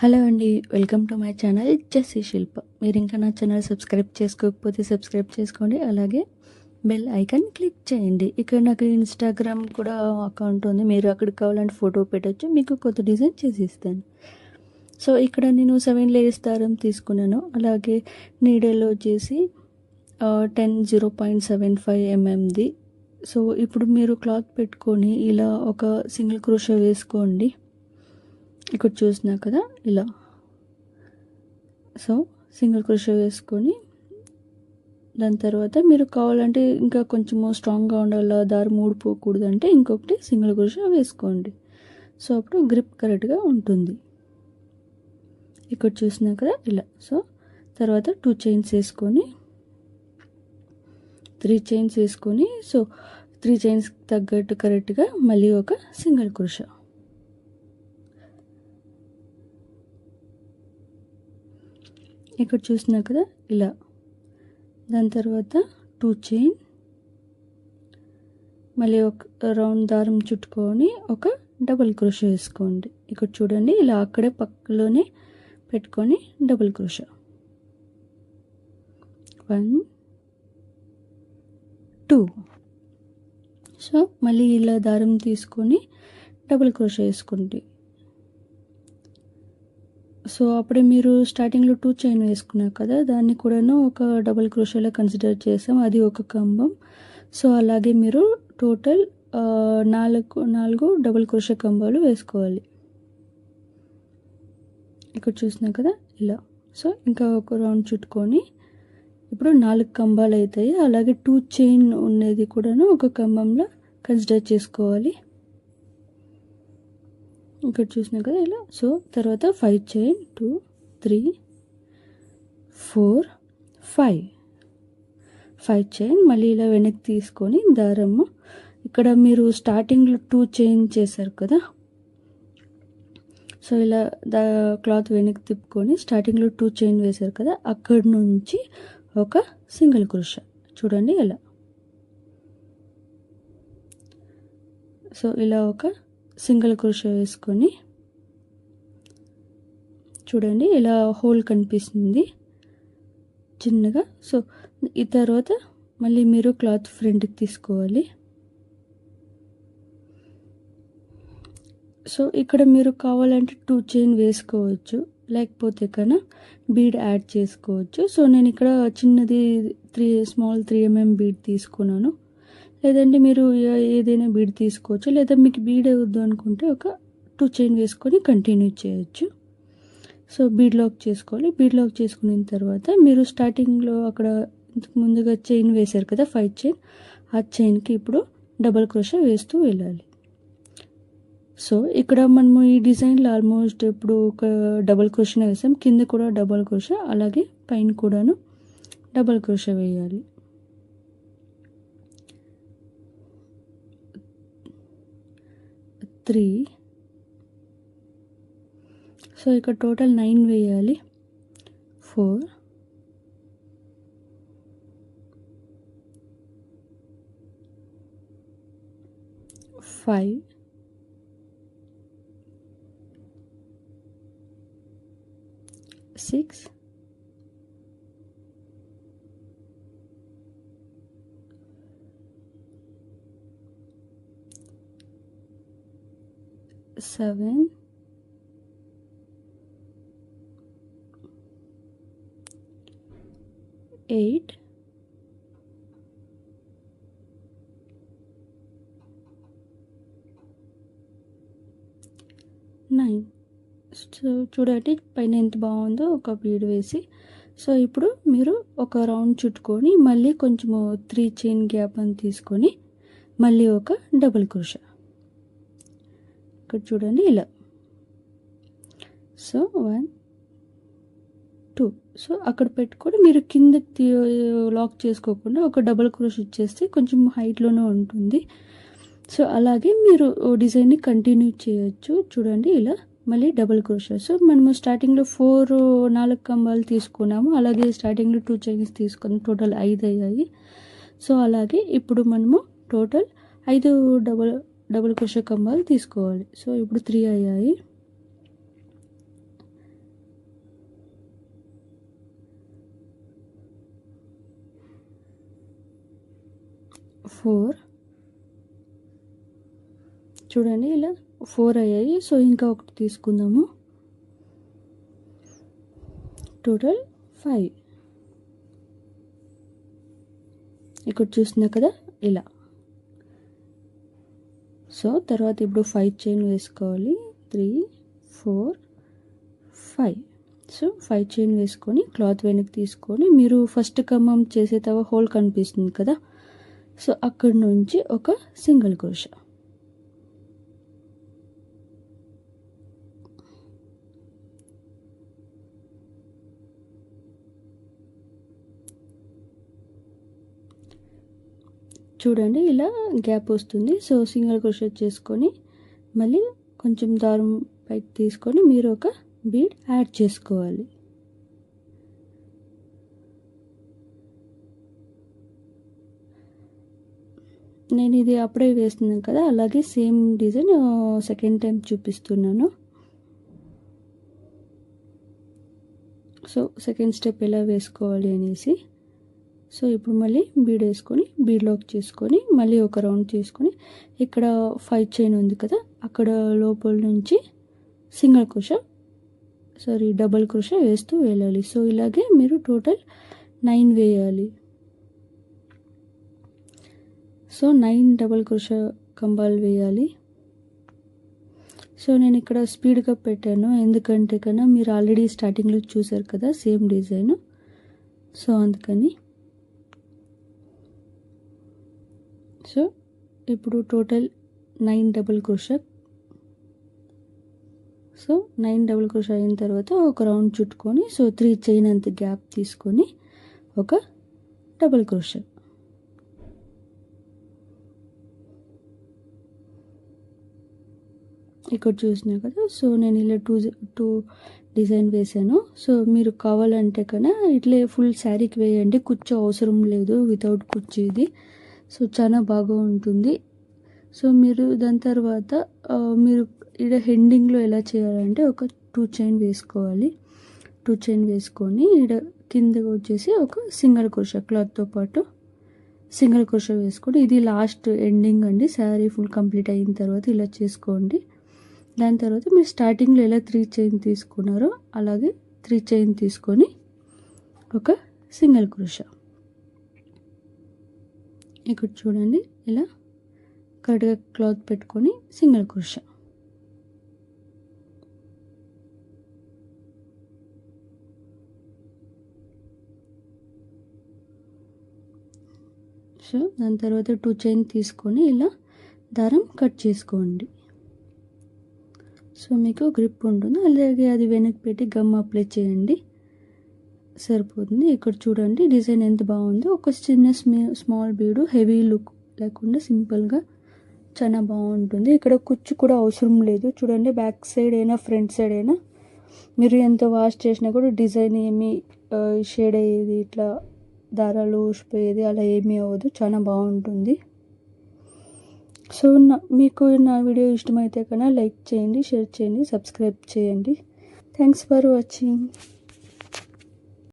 Hello అండి, welcome to my channel Jessy Shilpa. మీరు ఇంకా నా ఛానల్ సబ్స్క్రైబ్ చేసుకోకపోతే సబ్స్క్రైబ్ చేసుకోండి, అలాగే బెల్ ఐకాన్ క్లిక్ చేయండి. ఇక్కడ నాకు ఇన్స్టాగ్రామ్ కూడా అకౌంట్ ఉంది, మీరు అక్కడికి కావాలంటే ఫోటో పెట్టచ్చు, మీకు కొత్త డిజైన్ చేసి ఇస్తాను. సో ఇక్కడ నేను 7 లేయర్స్ దారం తీసుకున్నాను, అలాగే నీడలో వచ్చేసి 0.75 mmది. సో ఇప్పుడు మీరు క్లాత్ పెట్టుకొని ఇలా ఒక సింగిల్ క్రోషా వేసుకోండి. ఇక్కడ చూసినా కదా ఇలా. సో సింగిల్ క్రోషా వేసుకొని దాని తర్వాత మీరు కావాలంటే ఇంకా కొంచెము స్ట్రాంగ్గా ఉండాలి, దారి ఊడిపోకూడదు అంటే ఇంకొకటి సింగిల్ క్రోషా వేసుకోండి. సో అప్పుడు గ్రిప్ కరెక్ట్గా ఉంటుంది. ఇక్కడ చూసినా కదా ఇలా. సో తర్వాత 2 చైన్స్ వేసుకొని 3 చైన్స్ వేసుకొని సో 3 చైన్స్ తగ్గట్టు కరెక్ట్గా మళ్ళీ ఒక సింగిల్ క్రోషా. ఇక్కడ చూసినా కదా ఇలా. దాని తర్వాత 2 చైన్, మళ్ళీ ఒక రౌండ్ దారం చుట్టుకొని ఒక డబుల్ క్రోషా వేసుకోండి. ఇక్కడ చూడండి ఇలా అక్కడే పక్కలోనే పెట్టుకొని డబుల్ క్రోషా. 1 2. సో మళ్ళీ ఇలా దారం తీసుకొని డబుల్ క్రోషా వేసుకోండి. సో అప్పుడే మీరు స్టార్టింగ్లో 2 చైన్ వేసుకున్నారు కదా, దాన్ని కూడాను ఒక డబుల్ క్రోషాలో కన్సిడర్ చేసాం, అది ఒక కంబం. సో అలాగే మీరు టోటల్ 4 డబుల్ క్రోషా కంబాలు వేసుకోవాలి. ఇక్కడ చూసినా కదా ఇలా. సో ఇంకా ఒక రౌండ్ చుట్టుకొని ఇప్పుడు 4 కంబాలు అవుతాయి. అలాగే 2 చైన్ ఉన్నది కూడాను ఒక కంబంలో కన్సిడర్ చేసుకోవాలి. ఇక్కడ చూసినా కదా ఇలా. సో తర్వాత 5 చైన్ 2 3 4 5 చైన్ మళ్ళీ ఇలా వెనక్కి తీసుకొని దారము ఇక్కడ మీరు స్టార్టింగ్లో 2 చైన్ చేశారు కదా, సో ఇలా క్లాత్ వెనక్కి తిప్పుకొని స్టార్టింగ్లో 2 చైన్ వేశారు కదా, అక్కడి నుంచి ఒక సింగిల్ క్రోషా చూడండి ఇలా. సో ఇలా ఒక సింగిల్ క్రోషా వేసుకొని చూడండి ఇలా హోల్ కనిపిస్తుంది చిన్నగా. సో ఈ తర్వాత మళ్ళీ మీరు క్లాత్ ఫ్రంట్కి తీసుకోవాలి. సో ఇక్కడ మీరు కావాలంటే 2 చైన్ వేసుకోవచ్చు, లేకపోతే కన్నా బీడ్ యాడ్ చేసుకోవచ్చు. సో నేను ఇక్కడ చిన్నది స్మాల్ 3 mm బీడ్ తీసుకున్నాను, లేదంటే మీరు ఏదైనా బీడ్ తీసుకోవచ్చు, లేదా మీకు బీడ్ వద్దు అనుకుంటే ఒక 2 చైన్ వేసుకొని కంటిన్యూ చేయొచ్చు. సో బీడ్ లాక్ చేసుకోవాలి. బీడ్ లాక్ చేసుకున్న తర్వాత మీరు స్టార్టింగ్లో అక్కడ ముందుగా చైన్ వేశారు కదా 5 చైన్, ఆ చైన్కి ఇప్పుడు డబల్ క్రోషా వేస్తూ వెళ్ళాలి. సో ఇక్కడ మనము ఈ డిజైన్లో ఆల్మోస్ట్ ఇప్పుడు ఒక డబల్ క్రోషా వేసాం, కింద కూడా డబల్ క్రోషా, అలాగే పైన కూడాను డబల్ క్రోషా వేయాలి. 3. సో ఇక్కడ టోటల్ 9 వేయాలి. 4 5 6 7 8 9. సో చూడండి పైన ఎంత బాగుందో ఒక బీడ్ వేసి. సో ఇప్పుడు మీరు ఒక రౌండ్ చుట్టుకొని మళ్ళీ కొంచెము 3 చైన్ గ్యాప్ అని తీసుకొని మళ్ళీ ఒక డబుల్ క్రోషా. ఇక్కడ చూడండి ఇలా. సో 1 2. సో అక్కడ పెట్టుకొని మీరు కింద లాక్ చేసుకోకుండా ఒక డబుల్ క్రోషా ఇచ్చేస్తే కొంచెం హైట్లోనే ఉంటుంది. సో అలాగే మీరు డిజైన్ని కంటిన్యూ చేయొచ్చు. చూడండి ఇలా మళ్ళీ డబుల్ క్రోషా. సో మనము స్టార్టింగ్లో 4 కంబాలు తీసుకున్నాము, అలాగే స్టార్టింగ్లో 2 చైన్స్ తీసుకున్నాము, టోటల్ 5 అయ్యాయి. సో అలాగే ఇప్పుడు మనము టోటల్ 5 డబుల్ క్రోషా కంబాలు తీసుకోవాలి. సో ఇప్పుడు 3 అయ్యాయి. 4 చూడండి ఇలా 4 అయ్యాయి. సో ఇంకా ఒకటి తీసుకుందాము. టోటల్ 5. ఇక్కడ చూస్తున్నా కదా ఇలా. సో తర్వాత ఇప్పుడు 5 చైన్ వేసుకోవాలి. 3 4 5. సో 5 చైన్ వేసుకొని క్లాత్ వెనక్కి తీసుకొని మీరు ఫస్ట్ ఖమ్మం చేసే హోల్ కనిపిస్తుంది కదా, సో అక్కడ నుంచి ఒక సింగిల్ క్రోషా. చూడండి ఇలా గ్యాప్ వస్తుంది. సో సింగిల్ క్రోషెట్ చేసుకొని మళ్ళీ కొంచెం దారం పైకి తీసుకొని మీరు ఒక బీడ్ యాడ్ చేసుకోవాలి. నేను ఇది అప్పుడే వేస్తున్నాను కదా, అలాగే సేమ్ డిజైన్ సెకండ్ టైం చూపిస్తున్నాను. సో సెకండ్ స్టెప్ ఎలా వేసుకోవాలి అనేసి. సో ఇప్పుడు మళ్ళీ బీడ్ వేసుకొని బీడ్ లాక్ చేసుకొని మళ్ళీ ఒక రౌండ్ తీసుకొని ఇక్కడ 5 చైన్ ఉంది కదా, అక్కడ లోపల నుంచి సింగిల్ క్రోషా డబల్ క్రోషా వేస్తూ వెళ్ళాలి. సో ఇలాగే మీరు టోటల్ 9 వేయాలి. సో 9 డబల్ క్రోషా కంబాలు వేయాలి. సో నేను ఇక్కడ స్పీడ్గా పెట్టాను, ఎందుకంటే కన్నా మీరు ఆల్రెడీ స్టార్టింగ్లో చూసారు కదా సేమ్ డిజైన్, సో అందుకని. సో ఇప్పుడు total 9 double crochet. So 9 double crochet అయిన తర్వాత ఒక రౌండ్ చుట్టుకొని సో 3 చైన్ అంత గ్యాప్ తీసుకొని ఒక డబుల్ క్రోషా. ఇక్కడ చూసినా కదా, సో నేను ఇలా టూ డిజైన్ వేసాను. సో మీరు కావాలంటే కన్నా ఇట్లే ఫుల్ శారీకి వేయండి, కుచ్చు అవసరం లేదు, వితౌట్ కుచ్చు ఇది. సో చాలా బాగా ఉంటుంది. సో మీరు దాని తర్వాత మీరు ఇక్కడ హెండింగ్లో ఎలా చేయాలంటే ఒక 2 చైన్ వేసుకోవాలి. 2 చైన్ వేసుకొని ఇక్కడ కిందకి వచ్చేసి ఒక సింగిల్ క్రోషా క్లాత్తో పాటు సింగిల్ క్రోషా వేసుకోండి. ఇది లాస్ట్ ఎండింగ్ అండి, శారీ ఫుల్ కంప్లీట్ అయిన తర్వాత ఇలా చేసుకోండి. దాని తర్వాత మీరు స్టార్టింగ్లో ఎలా 3 చైన్ తీసుకున్నారో అలాగే 3 చైన్ తీసుకొని ఒక సింగిల్ క్రోషా. ఇక్కడ చూడండి ఇలా కరెక్ట్గా క్లాత్ పెట్టుకొని సింగిల్ క్రోషా. సో దాని తర్వాత 2 చైన్ తీసుకొని ఇలా దారం కట్ చేసుకోండి. సో మీకు గ్రిప్ ఉంటుంది, అలాగే అది వెనక్కి పెట్టి గమ్ అప్లై చేయండి, సరిపోతుంది. ఇక్కడ చూడండి డిజైన్ ఎంత బాగుందో. ఒక చిన్న స్మాల్ బీడు, హెవీ లుక్ లేకుండా సింపుల్గా చాలా బాగుంటుంది. ఇక్కడ కుచ్చు కూడా అవసరం లేదు. చూడండి బ్యాక్ సైడ్ అయినా ఫ్రంట్ సైడ్ అయినా మీరు ఎంత వాష్ చేసినా కూడా డిజైన్ ఏమీ షేడ్ అయ్యేది, ఇట్లా దారాలు ఊసిపోయేది అలా ఏమీ అవ్వదు, చాలా బాగుంటుంది. సో మీకు నా వీడియో ఇష్టమైతే కన్నా లైక్ చేయండి, షేర్ చేయండి, సబ్స్క్రైబ్ చేయండి. Thanks for watching.